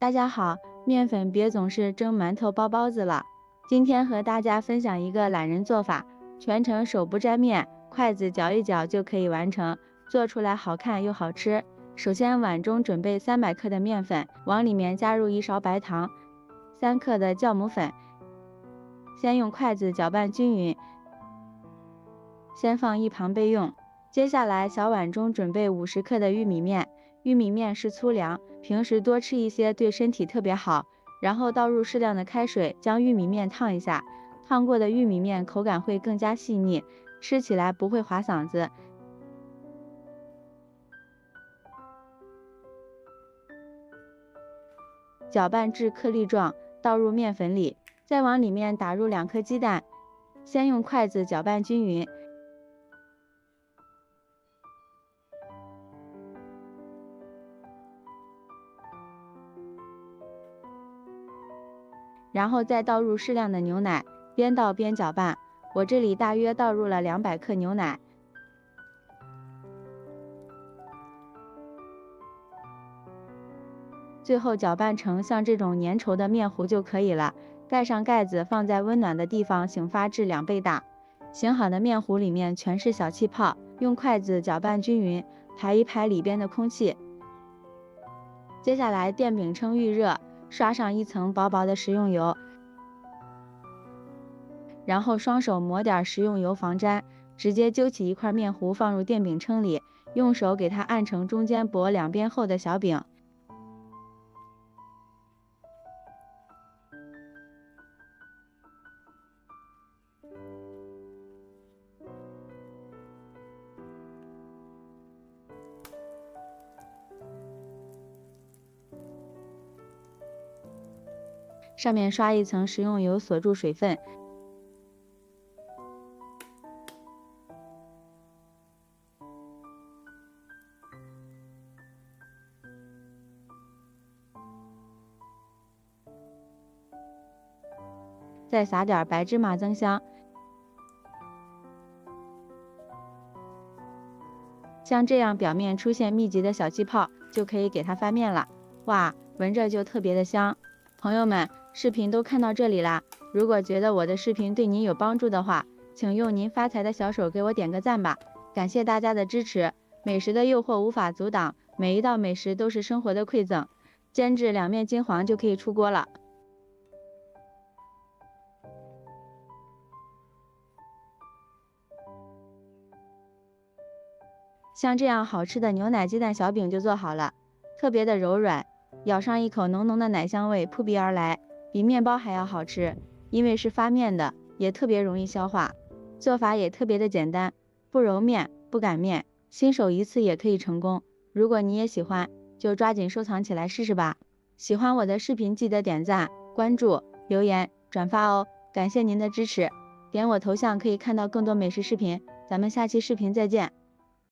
大家好，面粉别总是蒸馒头包包子了。今天和大家分享一个懒人做法，全程手不沾面，筷子搅一搅就可以完成，做出来好看又好吃。首先碗中准备300克的面粉，往里面加入1勺白糖，3克的酵母粉，先用筷子搅拌均匀，先放一旁备用。接下来小碗中准备50克的玉米面，玉米面是粗粮，平时多吃一些对身体特别好。然后倒入适量的开水，将玉米面烫一下，烫过的玉米面口感会更加细腻，吃起来不会滑嗓子。搅拌至颗粒状，倒入面粉里，再往里面打入2颗鸡蛋，先用筷子搅拌均匀。然后再倒入适量的牛奶，边倒边搅拌。我这里大约倒入了200克牛奶。最后搅拌成像这种粘稠的面糊就可以了。盖上盖子，放在温暖的地方醒发至2倍大。醒好的面糊里面全是小气泡，用筷子搅拌均匀，排一排里边的空气。接下来电饼铛预热，刷上一层薄薄的食用油，然后双手抹点食用油防粘，直接揪起一块面糊放入电饼铛里，用手给它按成中间薄两边厚的小饼。上面刷一层食用油锁住水分。再撒点白芝麻增香。像这样表面出现密集的小气泡，就可以给它翻面了。哇，闻着就特别的香。朋友们，视频都看到这里啦，如果觉得我的视频对您有帮助的话，请用您发财的小手给我点个赞吧，感谢大家的支持。美食的诱惑无法阻挡，每一道美食都是生活的馈赠。煎至两面金黄就可以出锅了。像这样好吃的牛奶鸡蛋小饼就做好了，特别的柔软，咬上一口浓浓的奶香味扑鼻而来，比面包还要好吃，因为是发面的，也特别容易消化。做法也特别的简单，不揉面，不擀面，新手一次也可以成功。如果你也喜欢，就抓紧收藏起来试试吧。喜欢我的视频记得点赞、关注、留言、转发哦，感谢您的支持。点我头像可以看到更多美食视频，咱们下期视频再见。